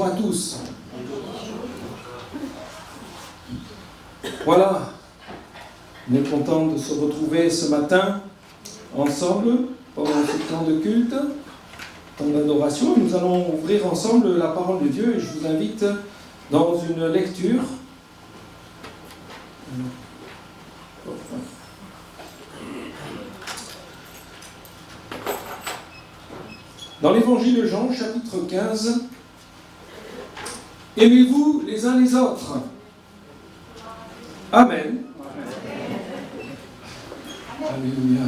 à tous. Voilà, on est content de se retrouver ce matin ensemble pendant ce temps de culte, temps d'adoration. Nous allons ouvrir ensemble la parole de Dieu et je vous invite dans une lecture. Dans l'évangile de Jean, chapitre 15, aimez-vous les uns les autres. Amen. Alléluia.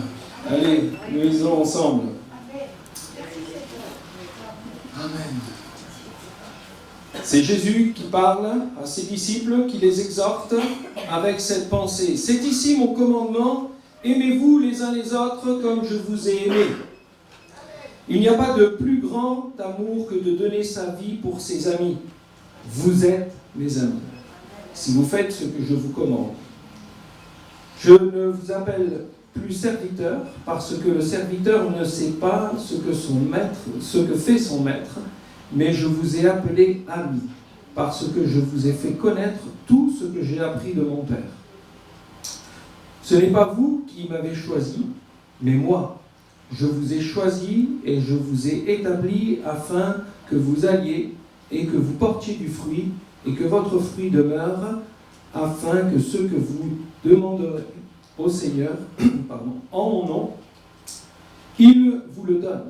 Allez, nous lisons ensemble. Amen. C'est Jésus qui parle à ses disciples, qui les exhorte avec cette pensée. C'est ici mon commandement, aimez-vous les uns les autres comme je vous ai aimés. Il n'y a pas de plus grand amour que de donner sa vie pour ses amis. Vous êtes mes amis, si vous faites ce que je vous commande. Je ne vous appelle plus serviteur, parce que le serviteur ne sait pas ce que fait son maître, mais je vous ai appelé ami, parce que je vous ai fait connaître tout ce que j'ai appris de mon Père. Ce n'est pas vous qui m'avez choisi, mais moi. Je vous ai choisi et je vous ai établi afin que vous alliez et que vous portiez du fruit et que votre fruit demeure, afin que ce que vous demanderez au Seigneur, en mon nom, il vous le donne.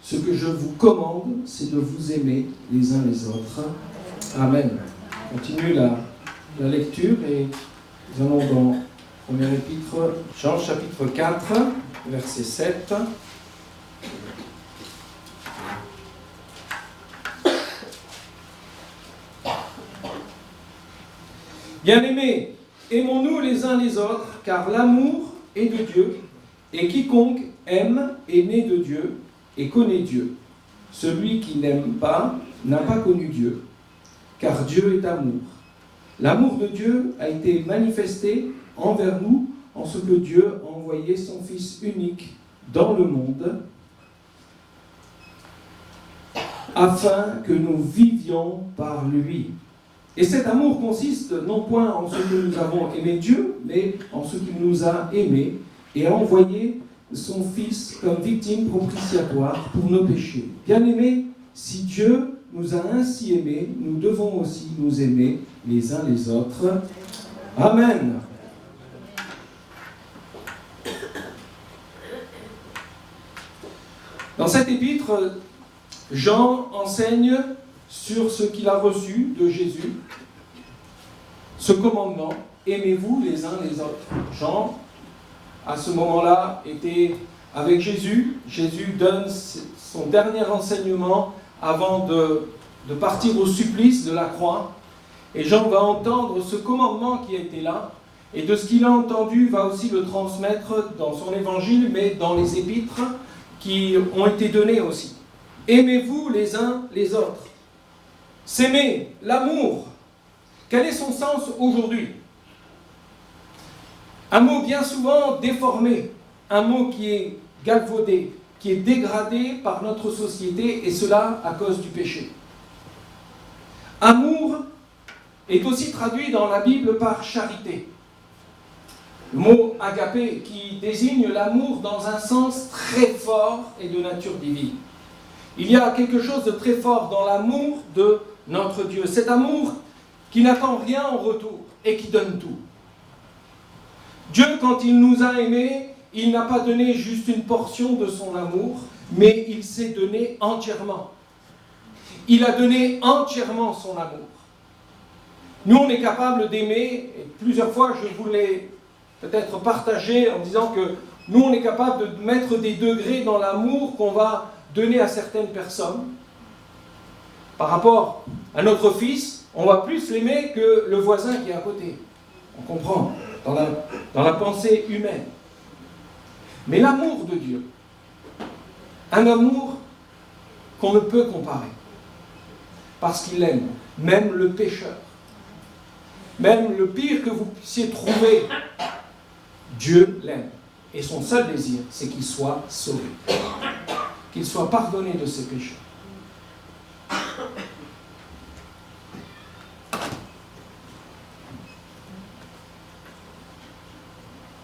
Ce que je vous commande, c'est de vous aimer les uns les autres. Amen. On continue la lecture et nous allons dans le premier épître, Jean chapitre 4, verset 7. Bien-aimés, aimons-nous les uns les autres, car l'amour est de Dieu, et quiconque aime est né de Dieu et connaît Dieu. Celui qui n'aime pas n'a pas connu Dieu, car Dieu est amour. L'amour de Dieu a été manifesté envers nous en ce que Dieu a envoyé son Fils unique dans le monde, afin que nous vivions par lui. Et cet amour consiste non point en ce que nous avons aimé Dieu, mais en ce qu'il nous a aimés et a envoyé son Fils comme victime propitiatoire pour nos péchés. Bien-aimés, si Dieu nous a ainsi aimés, nous devons aussi nous aimer les uns les autres. Amen. Dans cet épître, Jean enseigne sur ce qu'il a reçu de Jésus, ce commandement, aimez-vous les uns les autres. Jean, à ce moment-là, était avec Jésus. Jésus donne son dernier enseignement avant de partir au supplice de la croix. Et Jean va entendre ce commandement qui a été là, et de ce qu'il a entendu, va aussi le transmettre dans son évangile, mais dans les épîtres qui ont été donnés aussi. Aimez-vous les uns les autres. S'aimer, l'amour. Quel est son sens aujourd'hui? Un mot bien souvent déformé, un mot qui est galvaudé, qui est dégradé par notre société, et cela à cause du péché. Amour est aussi traduit dans la Bible par charité. Le mot agapé qui désigne l'amour dans un sens très fort et de nature divine. Il y a quelque chose de très fort dans l'amour de notre Dieu. Cet amour qui n'attend rien en retour et qui donne tout. Dieu, quand il nous a aimés, il n'a pas donné juste une portion de son amour, mais il s'est donné entièrement. Il a donné entièrement son amour. Nous, on est capable d'aimer, et plusieurs fois je vous l'ai peut-être partagé en disant que nous, on est capable de mettre des degrés dans l'amour qu'on va donner à certaines personnes. Par rapport à notre fils, on va plus l'aimer que le voisin qui est à côté. On comprend, dans la pensée humaine. Mais l'amour de Dieu, un amour qu'on ne peut comparer, parce qu'il aime, même le pécheur, même le pire que vous puissiez trouver, Dieu l'aime. Et son seul désir, c'est qu'il soit sauvé, qu'il soit pardonné de ses péchés.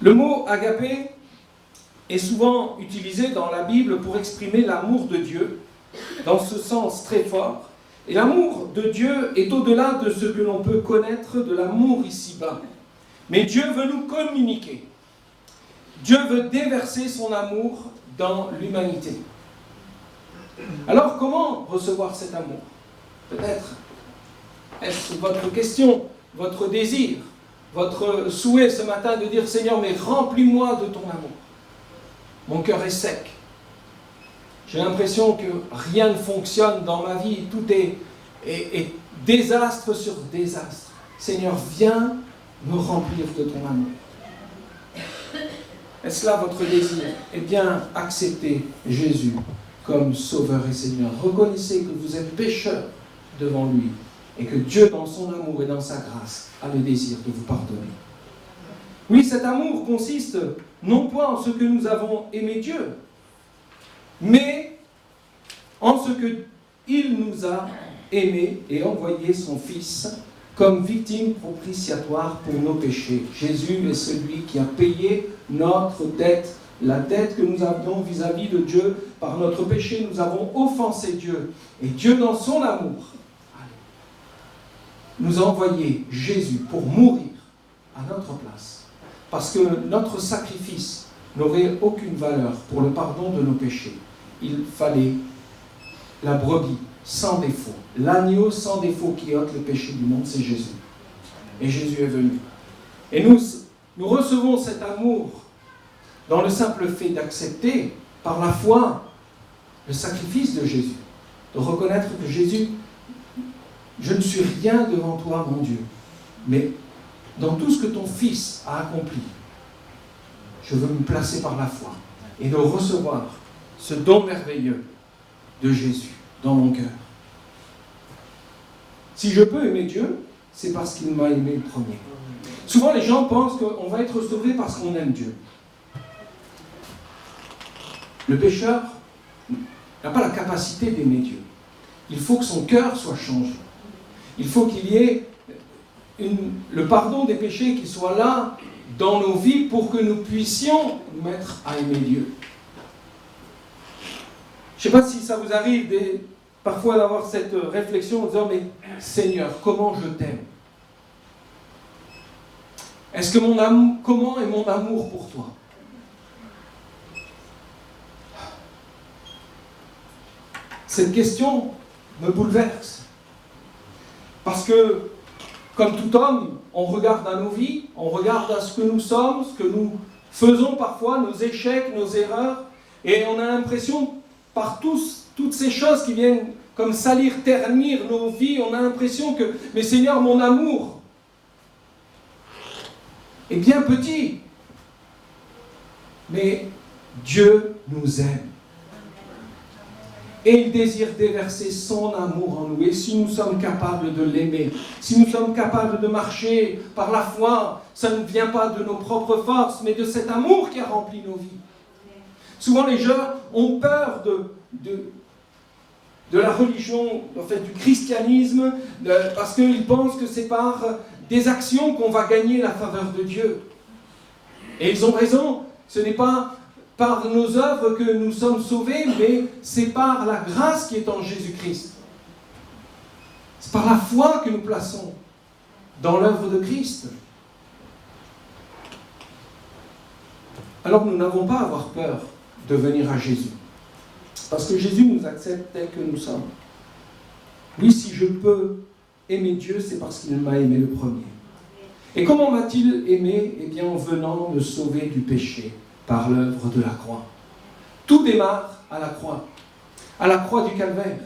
Le mot agapé est souvent utilisé dans la Bible pour exprimer l'amour de Dieu, dans ce sens très fort. Et l'amour de Dieu est au-delà de ce que l'on peut connaître de l'amour ici-bas. Mais Dieu veut nous communiquer. Dieu veut déverser son amour dans l'humanité. Alors, comment recevoir cet amour? Peut-être, est-ce votre question, votre désir, votre souhait ce matin de dire « Seigneur, mais remplis-moi de ton amour. Mon cœur est sec. J'ai l'impression que rien ne fonctionne dans ma vie. Tout est désastre sur désastre. Seigneur, viens me remplir de ton amour. » Est-ce là votre désir? Eh bien, acceptez Jésus comme Sauveur et Seigneur. Reconnaissez que vous êtes pécheur devant lui et que Dieu, dans son amour et dans sa grâce, a le désir de vous pardonner. Oui, cet amour consiste non point en ce que nous avons aimé Dieu, mais en ce qu'il nous a aimés et envoyé son Fils comme victime propitiatoire pour nos péchés. Jésus est celui qui a payé notre dette, la dette que nous avions vis-à-vis de Dieu. Par notre péché, nous avons offensé Dieu. Et Dieu, dans son amour, nous a envoyé Jésus pour mourir à notre place. Parce que notre sacrifice n'aurait aucune valeur pour le pardon de nos péchés. Il fallait la brebis sans défaut, l'agneau sans défaut qui ôte le péché du monde, c'est Jésus. Et Jésus est venu. Et nous recevons cet amour dans le simple fait d'accepter par la foi le sacrifice de Jésus, de reconnaître que Jésus, je ne suis rien devant toi, mon Dieu, mais dans tout ce que ton Fils a accompli, je veux me placer par la foi et de recevoir ce don merveilleux de Jésus dans mon cœur. Si je peux aimer Dieu, c'est parce qu'il m'a aimé le premier. Souvent, les gens pensent qu'on va être sauvé parce qu'on aime Dieu. Le pécheur n'a pas la capacité d'aimer Dieu. Il faut que son cœur soit changé. Il faut qu'il y ait le pardon des péchés qui soit là dans nos vies pour que nous puissions nous mettre à aimer Dieu. Je ne sais pas si ça vous arrive parfois d'avoir cette réflexion en disant « Mais Seigneur, comment je t'aime? Est-ce que comment est mon amour pour toi ?» Cette question me bouleverse. Parce que, comme tout homme, on regarde à nos vies, on regarde à ce que nous sommes, ce que nous faisons parfois, nos échecs, nos erreurs, et on a l'impression, par toutes ces choses qui viennent comme salir, ternir nos vies, on a l'impression que, mais Seigneur, mon amour est bien petit. Mais Dieu nous aime. Et il désire déverser son amour en nous. Et si nous sommes capables de l'aimer, si nous sommes capables de marcher par la foi, ça ne vient pas de nos propres forces, mais de cet amour qui a rempli nos vies. Souvent les gens ont peur de la religion, en fait du christianisme, parce qu'ils pensent que c'est par des actions qu'on va gagner la faveur de Dieu. Et ils ont raison, ce n'est pas par nos œuvres que nous sommes sauvés, mais c'est par la grâce qui est en Jésus-Christ. C'est par la foi que nous plaçons dans l'œuvre de Christ. Alors nous n'avons pas à avoir peur de venir à Jésus. Parce que Jésus nous accepte tel que nous sommes. Oui, si je peux aimer Dieu, c'est parce qu'il m'a aimé le premier. Et comment m'a-t-il aimé? Eh bien, en venant me sauver du péché par l'œuvre de la croix. Tout démarre à la croix du calvaire.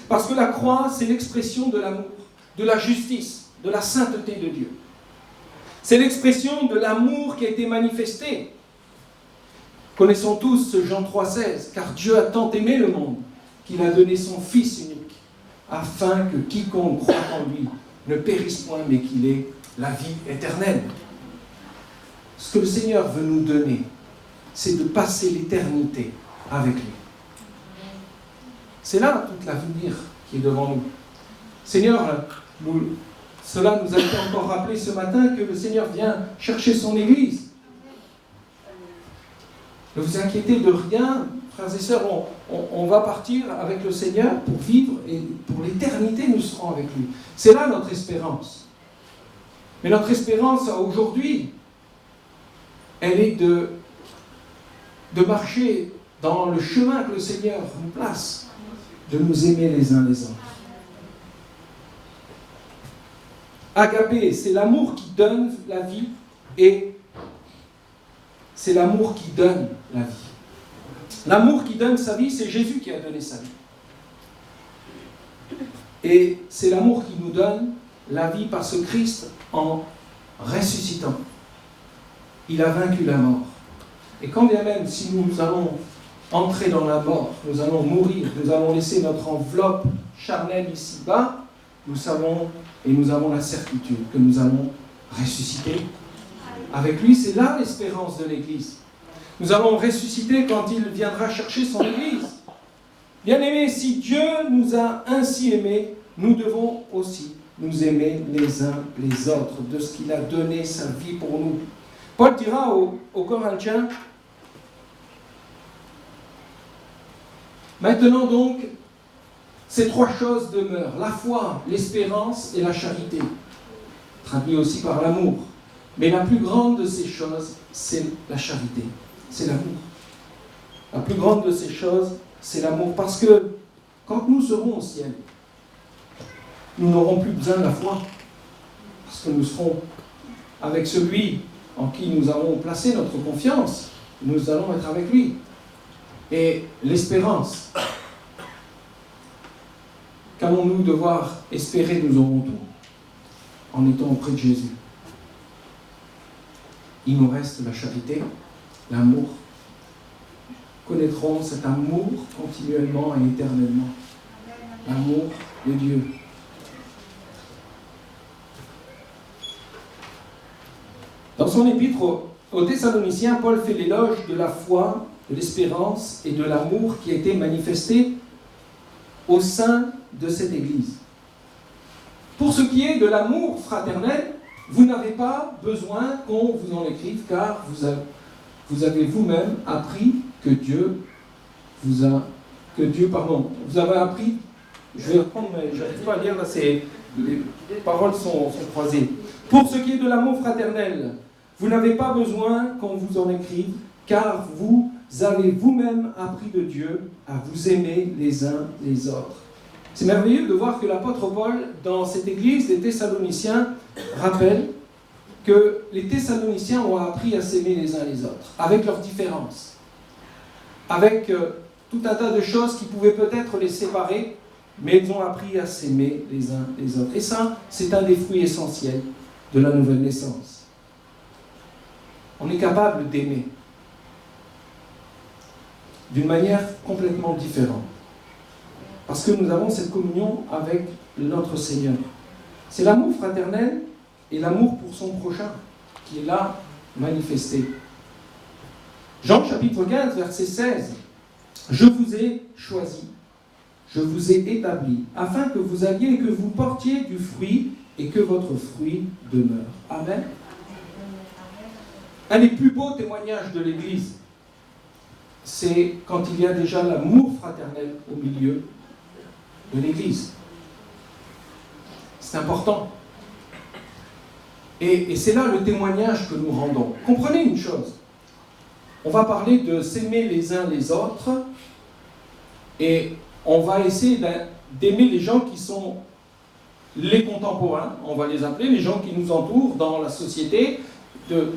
Parce que la croix, c'est l'expression de l'amour, de la justice, de la sainteté de Dieu. C'est l'expression de l'amour qui a été manifesté. Connaissons tous ce Jean 3,16, car Dieu a tant aimé le monde qu'il a donné son Fils unique, afin que quiconque croit en lui ne périsse point, mais qu'il ait la vie éternelle. Ce que le Seigneur veut nous donner, c'est de passer l'éternité avec lui. C'est là toute l'avenir qui est devant nous. Seigneur, cela nous a été encore rappelé ce matin que le Seigneur vient chercher son Église. Ne vous inquiétez de rien, frères et sœurs, on va partir avec le Seigneur pour vivre et pour l'éternité nous serons avec lui. C'est là notre espérance. Mais notre espérance aujourd'hui, elle est de marcher dans le chemin que le Seigneur nous place, de nous aimer les uns les autres. Agapé, c'est l'amour qui donne la vie et c'est l'amour qui donne la vie. L'amour qui donne sa vie, c'est Jésus qui a donné sa vie. Et c'est l'amour qui nous donne la vie parce que Christ, en ressuscitant, il a vaincu la mort. Et quand bien même si nous allons entrer dans la mort, nous allons mourir, nous allons laisser notre enveloppe charnelle ici-bas, nous savons et nous avons la certitude que nous allons ressusciter avec lui. C'est là l'espérance de l'Église. Nous allons ressusciter quand il viendra chercher son Église. Bien-aimés, si Dieu nous a ainsi aimés, nous devons aussi nous aimer les uns les autres de ce qu'il a donné sa vie pour nous. Paul dira aux Corinthiens, maintenant donc, ces trois choses demeurent, la foi, l'espérance et la charité, traduit aussi par l'amour. Mais la plus grande de ces choses, c'est la charité, c'est l'amour. La plus grande de ces choses, c'est l'amour, parce que quand nous serons au ciel, nous n'aurons plus besoin de la foi, parce que nous serons avec celui en qui nous avons placé notre confiance, nous allons être avec lui. Et l'espérance, qu'allons-nous devoir espérer? Nous aurons tout en étant auprès de Jésus. Il nous reste la charité, l'amour. Connaîtrons cet amour continuellement et éternellement. L'amour de Dieu. Dans son épître aux Thessaloniciens, Paul fait l'éloge de la foi, de l'espérance et de l'amour qui a été manifesté au sein de cette Église. Pour ce qui est de l'amour fraternel, vous n'avez pas besoin qu'on vous en écrive, car vous avez vous-même appris que vous avez appris, je vais reprendre, mais je n'arrive pas à lire, là, les paroles sont croisées. Pour ce qui est de l'amour fraternel, vous n'avez pas besoin qu'on vous en écrive, car vous avez vous-même appris de Dieu à vous aimer les uns les autres. C'est merveilleux de voir que l'apôtre Paul, dans cette église des Thessaloniciens, rappelle que les Thessaloniciens ont appris à s'aimer les uns les autres, avec leurs différences, avec tout un tas de choses qui pouvaient peut-être les séparer, mais ils ont appris à s'aimer les uns les autres. Et ça, c'est un des fruits essentiels de la nouvelle naissance. On est capable d'aimer d'une manière complètement différente. Parce que nous avons cette communion avec notre Seigneur. C'est l'amour fraternel et l'amour pour son prochain qui est là manifesté. Jean chapitre 15, verset 16. « Je vous ai choisi, je vous ai établi, afin que vous alliez et que vous portiez du fruit et que votre fruit demeure. » Amen. Un des plus beaux témoignages de l'Église, c'est quand il y a déjà l'amour fraternel au milieu de l'Église. C'est important. Et c'est là le témoignage que nous rendons. Comprenez une chose. On va parler de s'aimer les uns les autres et on va essayer d'aimer les gens qui sont les contemporains, on va les appeler, les gens qui nous entourent dans la société, de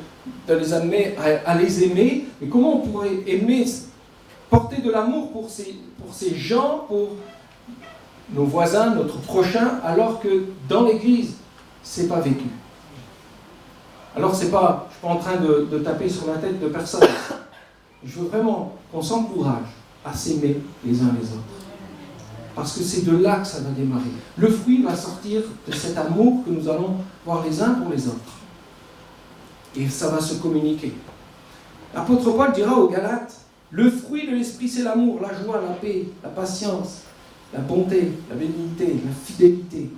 les amener à les aimer. Mais comment on pourrait aimer, porter de l'amour pour ces gens, pour nos voisins, notre prochain, alors que dans l'Église, c'est pas vécu. Alors je ne suis pas en train de taper sur la tête de personne. Je veux vraiment qu'on s'encourage à s'aimer les uns les autres. Parce que c'est de là que ça va démarrer. Le fruit va sortir de cet amour que nous allons voir les uns pour les autres. Et ça va se communiquer. L'apôtre Paul dira aux Galates, le fruit de l'esprit c'est l'amour, la joie, la paix, la patience, la bonté, la bénignité, la fidélité,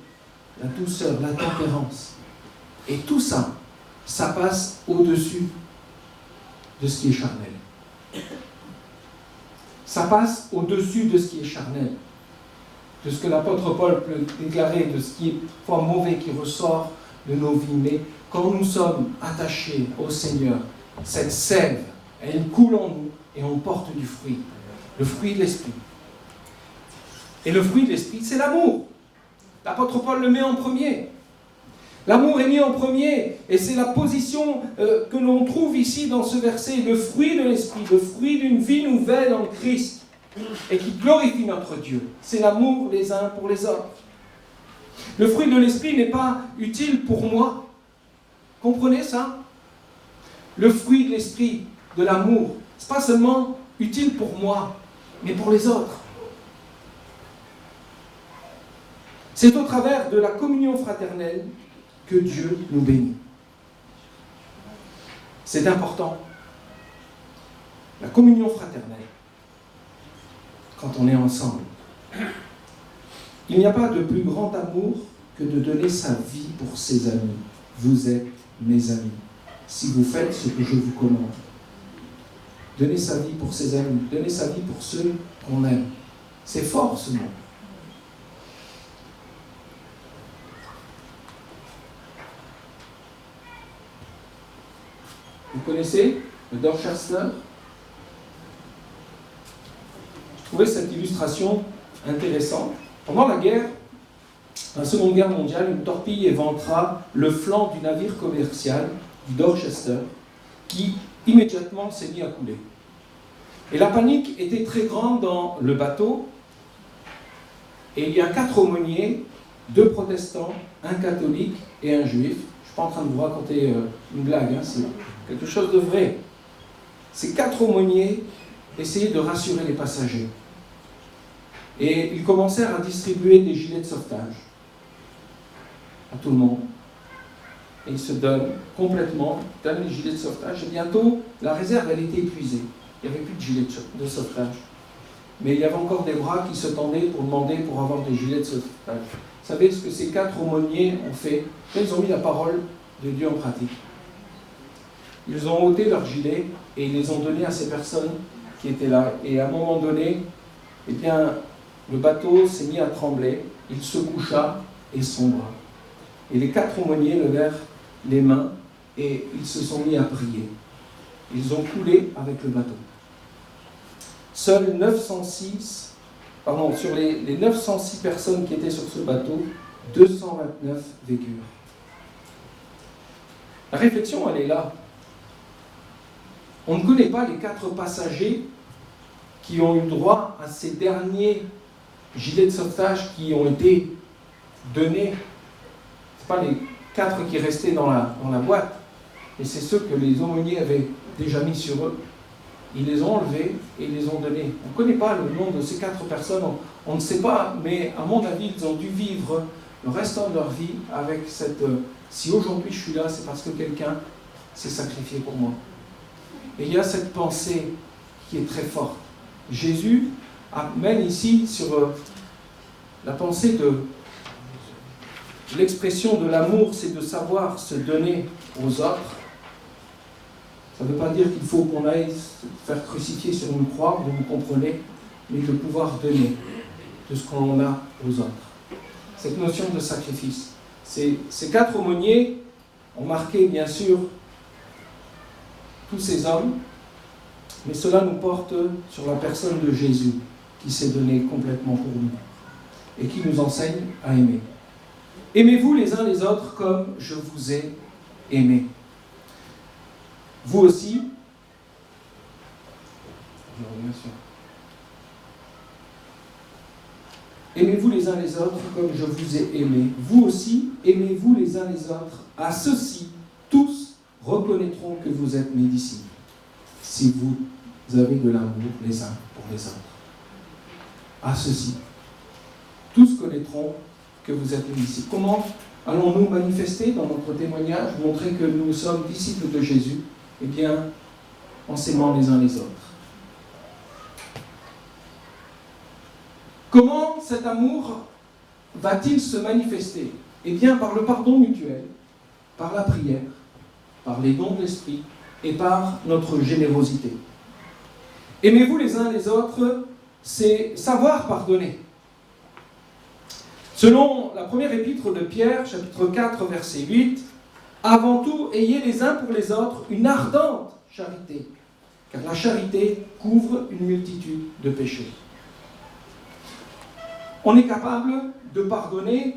la douceur, la tempérance. Et tout ça, ça passe au-dessus de ce qui est charnel. Ça passe au-dessus de ce qui est charnel, de ce que l'apôtre Paul peut déclarer, de ce qui est parfois mauvais, qui ressort de nos vies. Mais quand nous sommes attachés au Seigneur, cette sève, elle coule en nous et on porte du fruit, le fruit de l'Esprit. Et le fruit de l'Esprit, c'est l'amour. L'apôtre Paul le met en premier. L'amour est mis en premier, et c'est la position que l'on trouve ici dans ce verset, le fruit de l'Esprit, le fruit d'une vie nouvelle en Christ, et qui glorifie notre Dieu. C'est l'amour les uns pour les autres. Le fruit de l'Esprit n'est pas utile pour moi. Comprenez ça? Le fruit de l'Esprit, de l'amour, ce n'est pas seulement utile pour moi, mais pour les autres. C'est au travers de la communion fraternelle que Dieu nous bénit. C'est important. La communion fraternelle, quand on est ensemble. Il n'y a pas de plus grand amour que de donner sa vie pour ses amis. Vous êtes mes amis, si vous faites ce que je vous commande. Donner sa vie pour ses amis, donner sa vie pour ceux qu'on aime. C'est fort ce mot. Vous connaissez le Dorchester? Je trouvais cette illustration intéressante. Pendant la Seconde Guerre mondiale, une torpille éventra le flanc du navire commercial du Dorchester, qui immédiatement s'est mis à couler. Et la panique était très grande dans le bateau, et il y a 4 aumôniers, 2 protestants, un catholique et un juif. Je ne suis pas en train de vous raconter une blague, hein, c'est quelque chose de vrai. Ces 4 aumôniers essayaient de rassurer les passagers. Et ils commencèrent à distribuer des gilets de sauvetage à tout le monde. Et ils se donnent complètement, donnent les gilets de sauvetage. Et bientôt, la réserve, elle était épuisée. Il n'y avait plus de gilets de sauvetage. Mais il y avait encore des bras qui se tendaient pour demander pour avoir des gilets de sauvetage. Vous savez ce que ces 4 aumôniers ont fait? Ils ont mis la parole de Dieu en pratique. Ils ont ôté leurs gilets et ils les ont donnés à ces personnes qui étaient là. Et à un moment donné, eh bien, le bateau s'est mis à trembler, il se coucha et sombra. Et les 4 aumôniers levèrent les mains et ils se sont mis à prier. Ils ont coulé avec le bateau. Seuls 906, sur les 906 personnes qui étaient sur ce bateau, 229 vécurent. La réflexion, elle est là. On ne connaît pas les 4 passagers qui ont eu droit à ces derniers gilets de sauvetage qui ont été donnés. Ce n'est pas les 4 qui restaient dans la boîte, mais c'est ceux que les aumôniers avaient déjà mis sur eux. Ils les ont enlevés et ils les ont donnés. On ne connaît pas le nom de ces 4 personnes, on ne sait pas, mais à mon avis, ils ont dû vivre le restant de leur vie avec cette... si aujourd'hui je suis là, c'est parce que quelqu'un s'est sacrifié pour moi. Et il y a cette pensée qui est très forte. Jésus amène ici sur la pensée de l'expression de l'amour, c'est de savoir se donner aux autres. Ça ne veut pas dire qu'il faut qu'on aille se faire crucifier sur une croix, vous me comprenez, mais de pouvoir donner de ce qu'on a aux autres. Cette notion de sacrifice. Ces 4 aumôniers ont marqué, bien sûr, tous ces hommes, mais cela nous porte sur la personne de Jésus, qui s'est donné complètement pour nous, et qui nous enseigne à aimer. Aimez-vous les uns les autres comme je vous ai aimé. Vous aussi, aimez-vous les uns les autres comme je vous ai aimé. Vous aussi, aimez-vous les uns les autres. À ceux-ci, tous reconnaîtront que vous êtes mes disciples, si vous avez de l'amour les uns pour les autres. À ceux-ci, tous connaîtront que vous êtes mes disciples. Comment allons-nous manifester dans notre témoignage, montrer que nous sommes disciples de Jésus? Eh bien, en s'aimant les uns les autres. Comment cet amour va-t-il se manifester? Eh bien, par le pardon mutuel, par la prière, par les dons de l'esprit et par notre générosité. Aimez-vous les uns les autres, c'est savoir pardonner. Selon la première épître de Pierre, chapitre 4, verset 8, « Avant tout, ayez les uns pour les autres une ardente charité, car la charité couvre une multitude de péchés. » On est capable de pardonner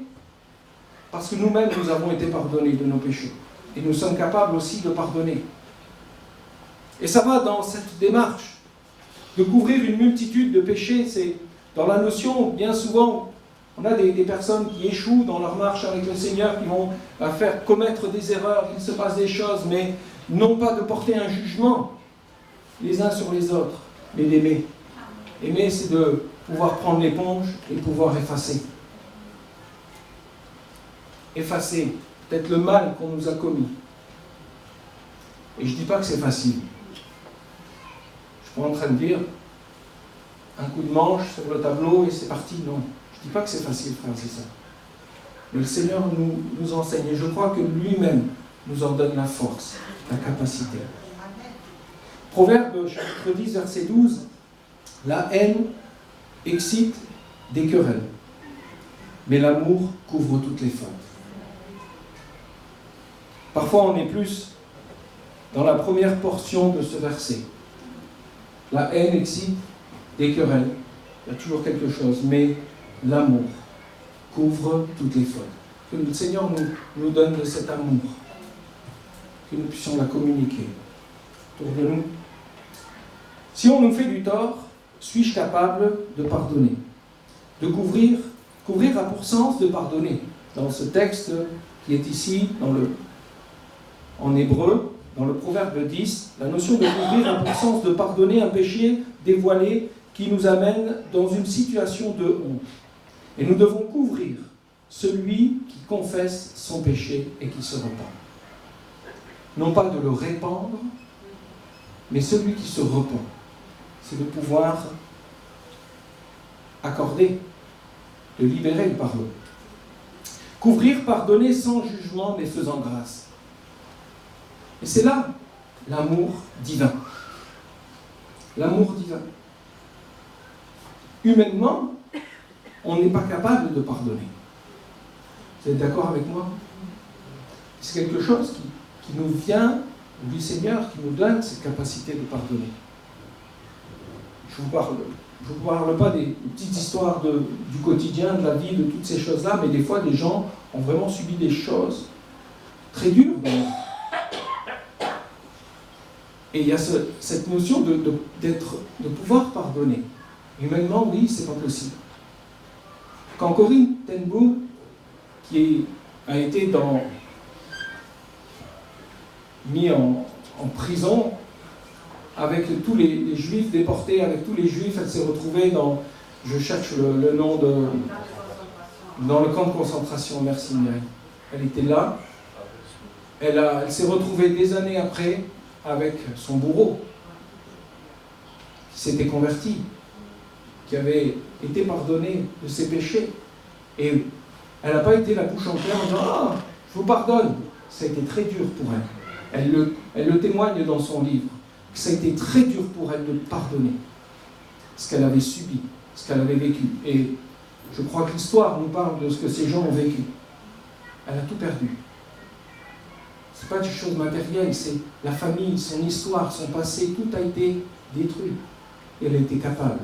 parce que nous-mêmes, nous avons été pardonnés de nos péchés. Et nous sommes capables aussi de pardonner. Et ça va dans cette démarche de couvrir une multitude de péchés. C'est dans la notion, bien souvent, on a des personnes qui échouent dans leur marche avec le Seigneur, qui vont faire commettre des erreurs, il se passe des choses, mais non pas de porter un jugement les uns sur les autres, mais d'aimer. Aimer, c'est de pouvoir prendre l'éponge et pouvoir effacer. Effacer peut-être le mal qu'on nous a commis. Et je ne dis pas que c'est facile. Je suis pas en train de dire un coup de manche sur le tableau et c'est parti. Non. Je ne dis pas que c'est facile, frère, c'est ça. Mais le Seigneur nous enseigne et je crois que lui-même nous en donne la force, la capacité. Proverbe chapitre 10, verset 12. La haine excite des querelles, mais l'amour couvre toutes les fautes. Parfois, on est plus dans la première portion de ce verset. La haine excite des querelles. Il y a toujours quelque chose, mais l'amour couvre toutes les fautes. Que le Seigneur nous donne de cet amour, que nous puissions la communiquer autour de nous. Si on nous fait du tort, suis-je capable de pardonner? De couvrir a pour sens de pardonner. Dans ce texte qui est ici, en hébreu, dans le Proverbe 10, la notion de couvrir a pour sens de pardonner un péché dévoilé qui nous amène dans une situation de honte. Et nous devons couvrir celui qui confesse son péché et qui se repent. Non pas de le répandre, mais celui qui se repent. C'est de pouvoir accorder, de libérer le pardon. Couvrir, pardonner sans jugement, mais faisant grâce. Et c'est là l'amour divin. L'amour divin. Humainement, on n'est pas capable de pardonner. Vous êtes d'accord avec moi? C'est quelque chose qui nous vient du Seigneur, qui nous donne cette capacité de pardonner. Je ne vous parle pas des petites histoires du quotidien, de la vie, de toutes ces choses-là, mais des fois, des gens ont vraiment subi des choses très dures. Et il y a cette notion de pouvoir pardonner. Humainement, oui, c'est pas possible. Quand Corinne ten Boom, qui a été mis en prison, avec tous les Juifs déportés, avec tous les Juifs, elle s'est retrouvée je cherche le nom dans le camp de concentration, merci Mireille. Elle était là, elle s'est retrouvée des années après avec son bourreau, qui s'était converti, qui avait été pardonné de ses péchés. Et elle n'a pas été la bouche en pleine en disant « Ah, je vous pardonne ». Ça a été très dur pour elle. Elle le témoigne dans son livre. Ça a été très dur pour elle de pardonner ce qu'elle avait subi, ce qu'elle avait vécu. Et je crois que l'histoire nous parle de ce que ces gens ont vécu. Elle a tout perdu. Ce n'est pas des choses matérielles, c'est la famille, son histoire, son passé, tout a été détruit. Et elle a été capable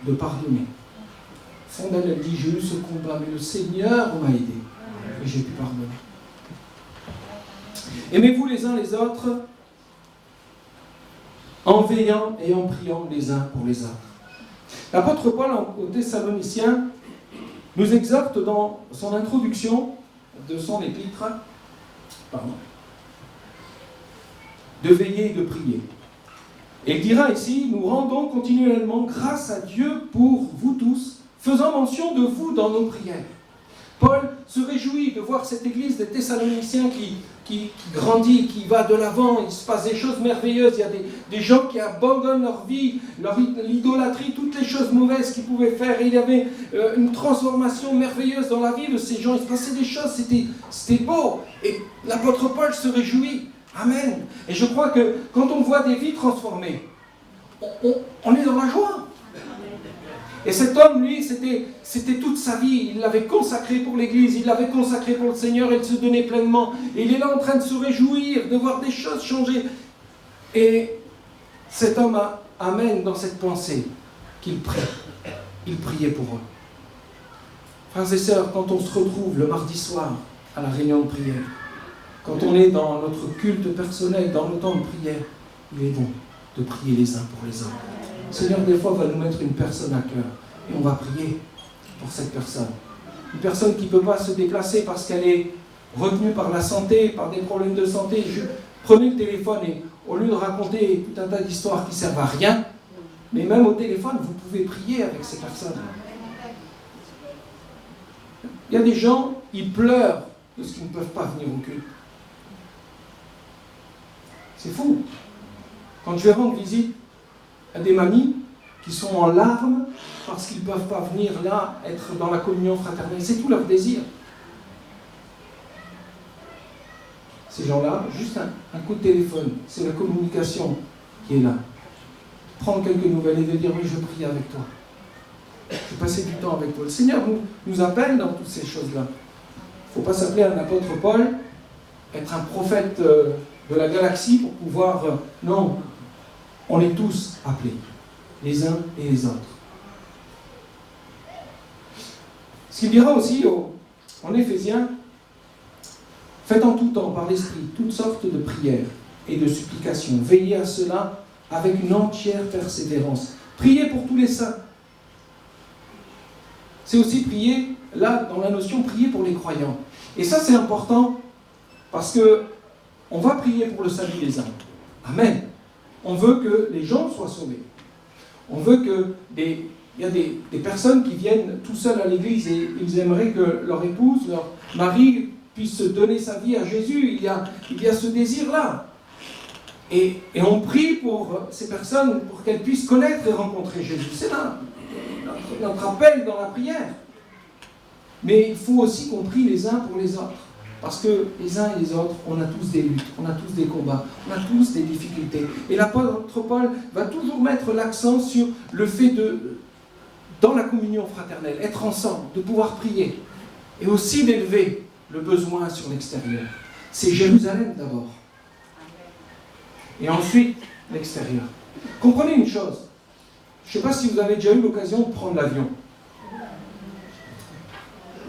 de pardonner. Au fond d'elle, elle dit, j'ai eu ce combat, mais le Seigneur m'a aidé. Et j'ai pu pardonner. Aimez-vous les uns les autres en veillant et en priant les uns pour les autres. L'apôtre Paul, aux Thessaloniciens, nous exhorte dans son introduction de son épître, de veiller et de prier. Et il dira ici, nous rendons continuellement grâce à Dieu pour vous tous, faisant mention de vous dans nos prières. Paul se réjouit de voir cette église des Thessaloniciens qui grandit, qui va de l'avant, il se passe des choses merveilleuses, il y a des gens qui abandonnent leur vie, l'idolâtrie, toutes les choses mauvaises qu'ils pouvaient faire, et il y avait une transformation merveilleuse dans la vie de ces gens, il se passait des choses, c'était beau, et l'apôtre Paul se réjouit, amen. Et je crois que quand on voit des vies transformées, on est dans la joie. Et cet homme, lui, c'était toute sa vie. Il l'avait consacré pour l'Église, il l'avait consacré pour le Seigneur, et il se donnait pleinement. Et il est là en train de se réjouir, de voir des choses changer. Et cet homme amène dans cette pensée qu'il prie. Il priait pour eux. Frères et sœurs, quand on se retrouve le mardi soir à la réunion de prière, quand on est dans notre culte personnel, dans le temps de prière, il est bon de prier les uns pour les autres. Le Seigneur, des fois, va nous mettre une personne à cœur et on va prier pour cette personne. Une personne qui ne peut pas se déplacer parce qu'elle est retenue par la santé, par des problèmes de santé. Prenez le téléphone et au lieu de raconter tout un tas d'histoires qui ne servent à rien, mais même au téléphone, vous pouvez prier avec ces personnes. Il y a des gens, ils pleurent de ce qu'ils ne peuvent pas venir au culte. C'est fou. Quand je vais rendre visite à des mamies qui sont en larmes parce qu'ils ne peuvent pas venir là, être dans la communion fraternelle, c'est tout leur désir. Ces gens-là, juste un coup de téléphone, c'est la communication qui est là. Prendre quelques nouvelles et de dire oui, je prie avec toi. Je vais passer du temps avec toi. Le Seigneur nous appelle dans toutes ces choses-là. Il ne faut pas s'appeler un apôtre Paul, être un prophète de la galaxie pour pouvoir... non, on est tous appelés, les uns et les autres. Ce qu'il dira aussi en Éphésiens, faites en tout temps, par l'Esprit, toutes sortes de prières et de supplications. Veillez à cela avec une entière persévérance. Priez pour tous les saints. C'est aussi prier, là, dans la notion, prier pour les croyants. Et ça, c'est important, parce que on va prier pour le salut des âmes. Amen. On veut que les gens soient sauvés. On veut que il y a des personnes qui viennent tout seuls à l'église et ils aimeraient que leur épouse, leur mari puisse donner sa vie à Jésus. Il y a ce désir-là. Et on prie pour ces personnes pour qu'elles puissent connaître et rencontrer Jésus. C'est là notre appel dans la prière. Mais il faut aussi qu'on prie les uns pour les autres. Parce que les uns et les autres, on a tous des luttes, on a tous des combats, on a tous des difficultés. Et l'apôtre Paul va toujours mettre l'accent sur le fait dans la communion fraternelle, être ensemble, de pouvoir prier. Et aussi d'élever le besoin sur l'extérieur. C'est Jérusalem d'abord. Et ensuite, l'extérieur. Comprenez une chose. Je ne sais pas si vous avez déjà eu l'occasion de prendre l'avion.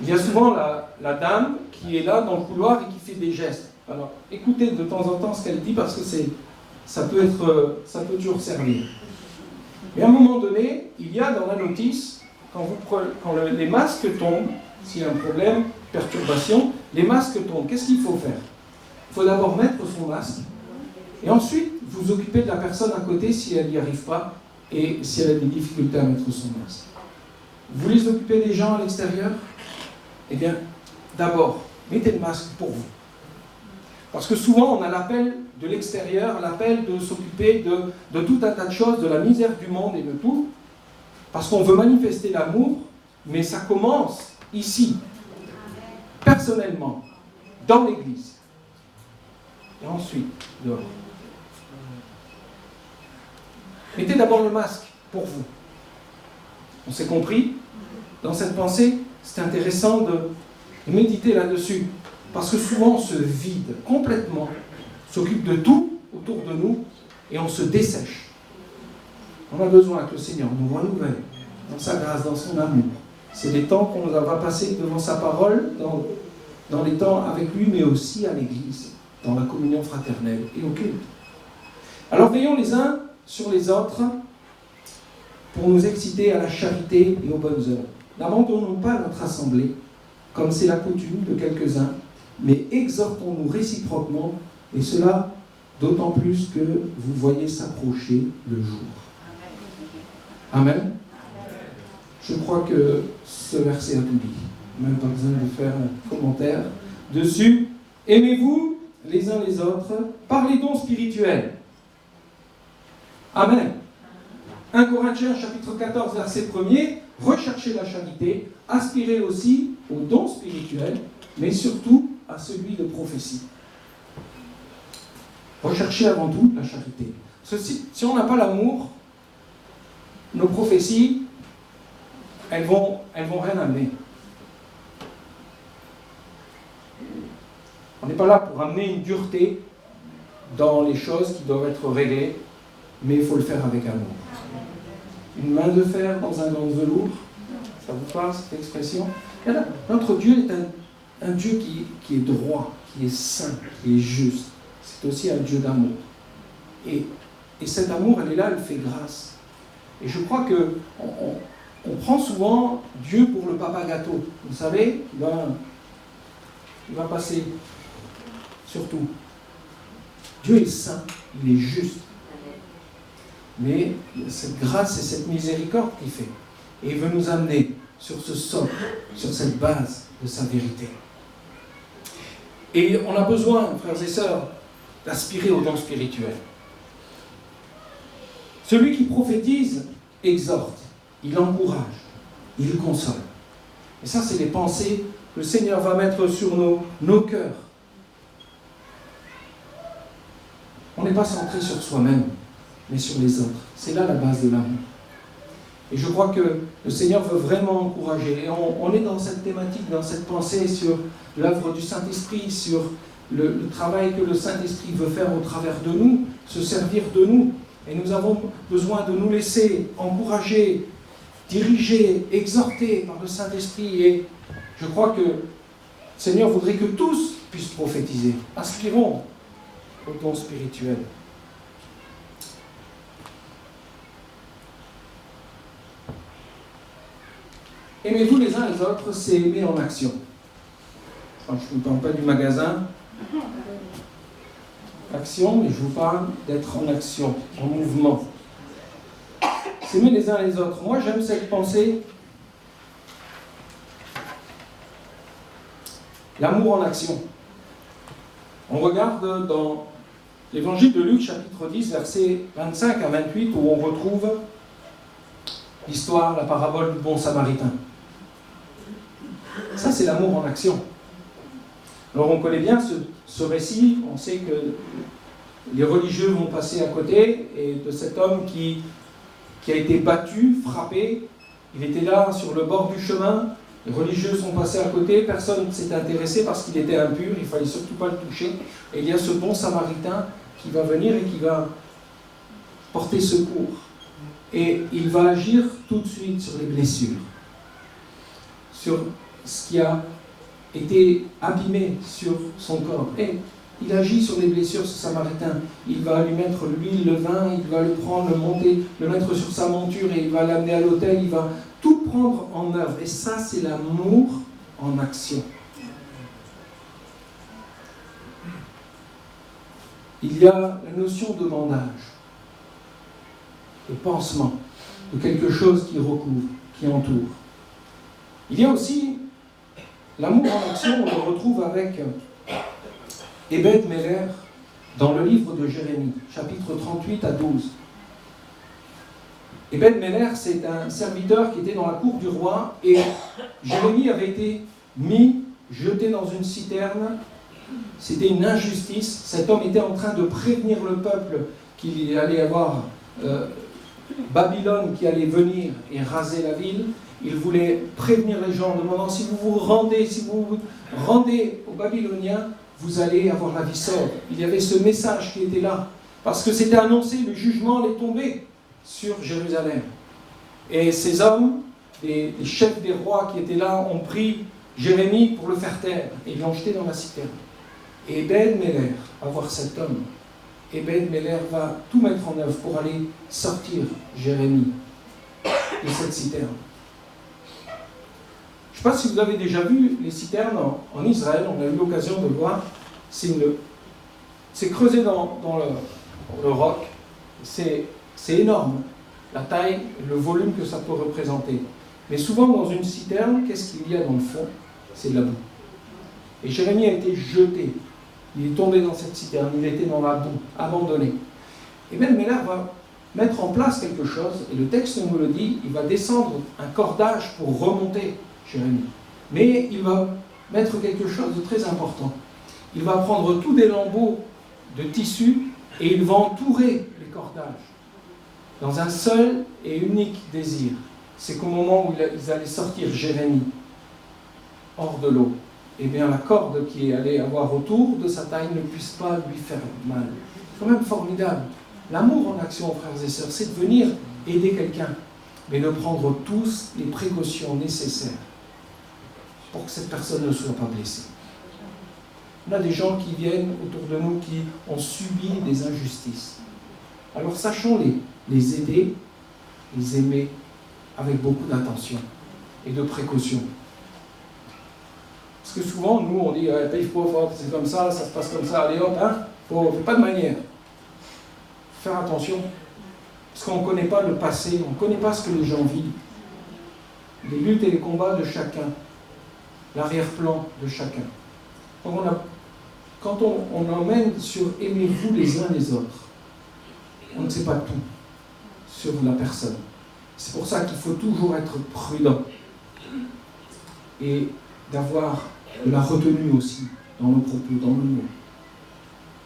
Il y a souvent la dame qui est là dans le couloir et qui fait des gestes. Alors, écoutez de temps en temps ce qu'elle dit parce que ça peut toujours servir. Et à un moment donné, il y a dans la notice, quand les masques tombent, s'il y a un problème, perturbation, les masques tombent. Qu'est-ce qu'il faut faire? Il faut d'abord mettre son masque et ensuite vous occuper de la personne à côté si elle n'y arrive pas et si elle a des difficultés à mettre son masque. Vous voulez vous occuper des gens à l'extérieur? Eh bien, d'abord, mettez le masque pour vous. Parce que souvent, on a l'appel de l'extérieur, l'appel de s'occuper de tout un tas de choses, de la misère du monde et de tout, parce qu'on veut manifester l'amour, mais ça commence ici, personnellement, dans l'Église. Et ensuite, dehors. Mettez d'abord le masque pour vous. On s'est compris? Dans cette pensée, c'est intéressant de méditer là-dessus. Parce que souvent, on se vide complètement, s'occupe de tout autour de nous, et on se dessèche. On a besoin que le Seigneur nous renouvelle dans sa grâce, dans son amour. C'est des temps qu'on va passer devant sa parole, dans les temps avec lui, mais aussi à l'Église, dans la communion fraternelle et au culte. Alors veillons les uns sur les autres pour nous exciter à la charité et aux bonnes œuvres. N'abandonnons pas notre assemblée, comme c'est la coutume de quelques-uns, mais exhortons-nous réciproquement, et cela d'autant plus que vous voyez s'approcher le jour. Amen. Je crois que ce verset a tout dit. Même pas besoin de faire un commentaire dessus. Aimez-vous les uns les autres par les dons spirituels. Amen. 1 Corinthiens chapitre 14 verset 1er, recherchez la charité, aspirez aussi aux dons spirituels, mais surtout à celui de prophétie. Recherchez avant tout la charité. Si on n'a pas l'amour, nos prophéties, elles vont rien amener. On n'est pas là pour amener une dureté dans les choses qui doivent être réglées, mais il faut le faire avec amour. Une main de fer dans un gant de velours, ça vous parle cette expression? Notre Dieu est un Dieu qui est droit, qui est saint, qui est juste. C'est aussi un Dieu d'amour. Et cet amour, elle est là, elle fait grâce. Et je crois qu'on prend souvent Dieu pour le papa gâteau. Vous savez, il va passer sur tout. Dieu est saint, il est juste. Mais cette grâce et cette miséricorde qu'il fait. Et il veut nous amener sur ce socle, sur cette base de sa vérité. Et on a besoin, frères et sœurs, d'aspirer au don spirituel. Celui qui prophétise exhorte, il encourage, il console. Et ça, c'est les pensées que le Seigneur va mettre sur nos cœurs. On n'est pas centré sur soi-même, mais sur les autres. C'est là la base de l'amour. Et je crois que le Seigneur veut vraiment encourager. Et on est dans cette thématique, dans cette pensée sur l'œuvre du Saint-Esprit, sur le travail que le Saint-Esprit veut faire au travers de nous, se servir de nous. Et nous avons besoin de nous laisser encourager, diriger, exhorter par le Saint-Esprit. Et je crois que le Seigneur voudrait que tous puissent prophétiser. Aspirons au don spirituel. Aimez-vous les uns les autres, c'est aimer en action. Alors, je ne vous parle pas du magasin, action, mais je vous parle d'être en action, en mouvement. S'aimer les uns les autres. Moi, j'aime cette pensée. L'amour en action. On regarde dans l'évangile de Luc, chapitre 10, versets 25 à 28, où on retrouve l'histoire, la parabole du bon samaritain. Ça, c'est l'amour en action. Alors, on connaît bien ce récit. On sait que les religieux vont passer à côté et de cet homme qui a été battu, frappé. Il était là, sur le bord du chemin. Les religieux sont passés à côté. Personne ne s'est intéressé parce qu'il était impur. Il ne fallait surtout pas le toucher. Et il y a ce bon samaritain qui va venir et qui va porter secours. Et il va agir tout de suite sur les blessures, sur ce qui a été abîmé sur son corps. Et il agit sur les blessures, ce samaritain. Il va lui mettre l'huile, le vin, il va le prendre, le monter, le mettre sur sa monture et il va l'amener à l'autel. Il va tout prendre en œuvre. Et ça, c'est l'amour en action. Il y a la notion de bandage, de pansement, de quelque chose qui recouvre, qui entoure. Il y a aussi l'amour en action, on le retrouve avec Ebed-Melech dans le livre de Jérémie, chapitre 38 à 12. Ebed-Melech, c'est un serviteur qui était dans la cour du roi et Jérémie avait été jeté dans une citerne. C'était une injustice. Cet homme était en train de prévenir le peuple qu'il allait y avoir Babylone qui allait venir et raser la ville. Il voulait prévenir les gens en demandant si vous vous rendez aux Babyloniens, vous allez avoir la vie sauve. Il y avait ce message qui était là, parce que c'était annoncé, le jugement allait tomber sur Jérusalem. Et ces hommes, les chefs des rois qui étaient là, ont pris Jérémie pour le faire taire, et l'ont jeté dans la citerne. Et Ebed-Melech va voir cet homme. Ebed-Melech va tout mettre en œuvre pour aller sortir Jérémie de cette citerne. Je ne sais pas si vous avez déjà vu les citernes en Israël, on a eu l'occasion de le voir. C'est creusé dans le roc. C'est énorme, la taille, le volume que ça peut représenter. Mais souvent dans une citerne, qu'est-ce qu'il y a dans le fond? C'est de la boue. Et Jérémie a été jeté. Il est tombé dans cette citerne, il était dans la boue, abandonné. Et Ebed-Melech va mettre en place quelque chose, et le texte nous le dit, il va descendre un cordage pour remonter Jérémie. Mais il va mettre quelque chose de très important. Il va prendre tous des lambeaux de tissu et il va entourer les cordages. dans un seul et unique désir. C'est qu'au moment où ils allaient sortir Jérémie hors de l'eau, eh bien la corde qui allait avoir autour de sa taille ne puisse pas lui faire mal. C'est quand même formidable. L'amour en action, frères et sœurs, c'est de venir aider quelqu'un, mais de prendre tous les précautions nécessaires pour que cette personne ne soit pas blessée. On a des gens qui viennent autour de nous qui ont subi des injustices. Alors sachons les aider, les aimer avec beaucoup d'attention et de précaution. Parce que souvent, nous, on dit il faut, c'est comme ça se passe comme ça, allez hop, faut pas de manière. Faire attention, parce qu'on ne connaît pas le passé, on ne connaît pas ce que les gens vivent. Les luttes et les combats de chacun, l'arrière-plan de chacun. Donc quand on emmène sur aimez-vous les uns les autres, on ne sait pas tout sur la personne. C'est pour ça qu'il faut toujours être prudent et d'avoir de la retenue aussi dans nos propos, dans nos mots,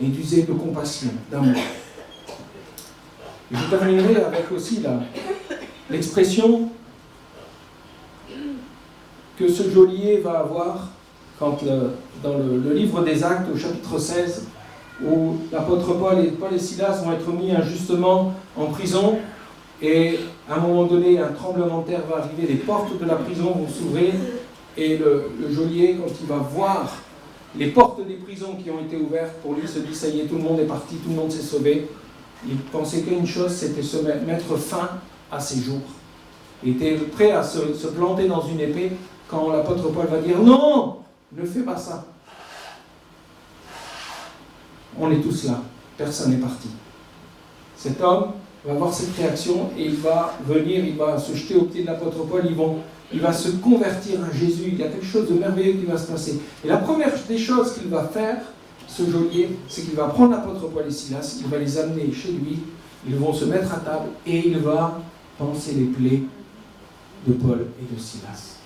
et d'user de compassion, d'amour. Et je terminerai avec aussi l'expression que ce geôlier va avoir quand dans le livre des Actes, au chapitre 16, où l'apôtre Paul et Silas vont être mis injustement en prison, et à un moment donné, un tremblement de terre va arriver, les portes de la prison vont s'ouvrir, et le geôlier, quand il va voir les portes des prisons qui ont été ouvertes, pour lui, se dit, ça y est, tout le monde est parti, tout le monde s'est sauvé. Il pensait qu'une chose, c'était se mettre fin à ses jours. Il était prêt à se planter dans une épée quand l'apôtre Paul va dire « Non, ne fais pas ça ». On est tous là, personne n'est parti. Cet homme va avoir cette réaction et il va venir, il va se jeter aux pieds de l'apôtre Paul, il va se convertir à Jésus, il y a quelque chose de merveilleux qui va se passer. Et la première des choses qu'il va faire, ce geôlier, c'est qu'il va prendre l'apôtre Paul et Silas, il va les amener chez lui, ils vont se mettre à table et il va panser les plaies de Paul et de Silas.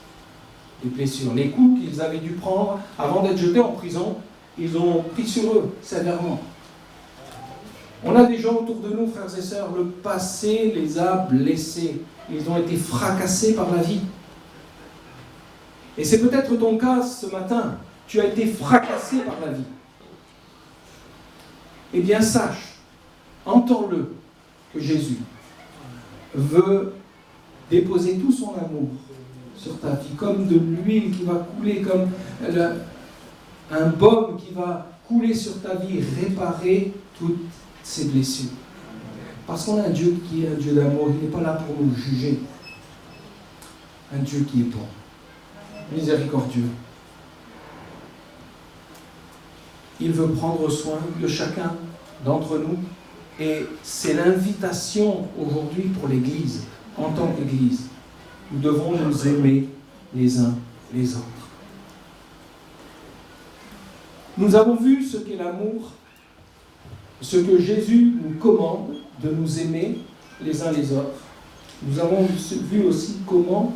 Les blessures, les coups qu'ils avaient dû prendre avant d'être jetés en prison, ils ont pris sur eux sévèrement. On a des gens autour de nous, frères et sœurs, le passé les a blessés. Ils ont été fracassés par la vie. Et c'est peut-être ton cas ce matin. Tu as été fracassé par la vie. Eh bien, sache, entends-le, que Jésus veut déposer tout son amour sur ta vie, comme de l'huile qui va couler, comme un baume qui va couler sur ta vie, réparer toutes ces blessures. Parce qu'on a un Dieu qui est un Dieu d'amour, il n'est pas là pour nous juger. Un Dieu qui est bon, miséricordieux. Il veut prendre soin de chacun d'entre nous. Et c'est l'invitation aujourd'hui pour l'Église, en tant qu'Église. Nous devons nous aimer les uns les autres. Nous avons vu ce qu'est l'amour, ce que Jésus nous commande de nous aimer les uns les autres. Nous avons vu aussi comment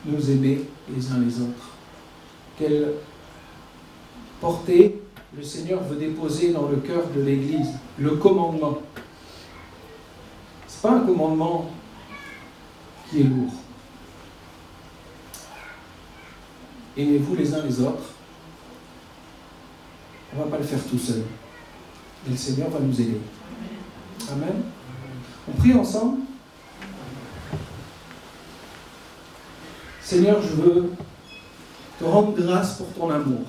nous aimer les uns les autres. Quelle portée le Seigneur veut déposer dans le cœur de l'Église. Le commandement. Ce n'est pas un commandement qui est lourd. Aimez-vous les uns les autres. On ne va pas le faire tout seul. Et le Seigneur va nous aider. Amen. On prie ensemble. Seigneur, je veux te rendre grâce pour ton amour,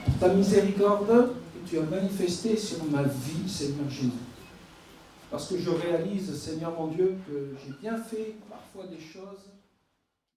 pour ta miséricorde que tu as manifestée sur ma vie, Seigneur Jésus. Parce que je réalise, Seigneur mon Dieu, que j'ai bien fait parfois des choses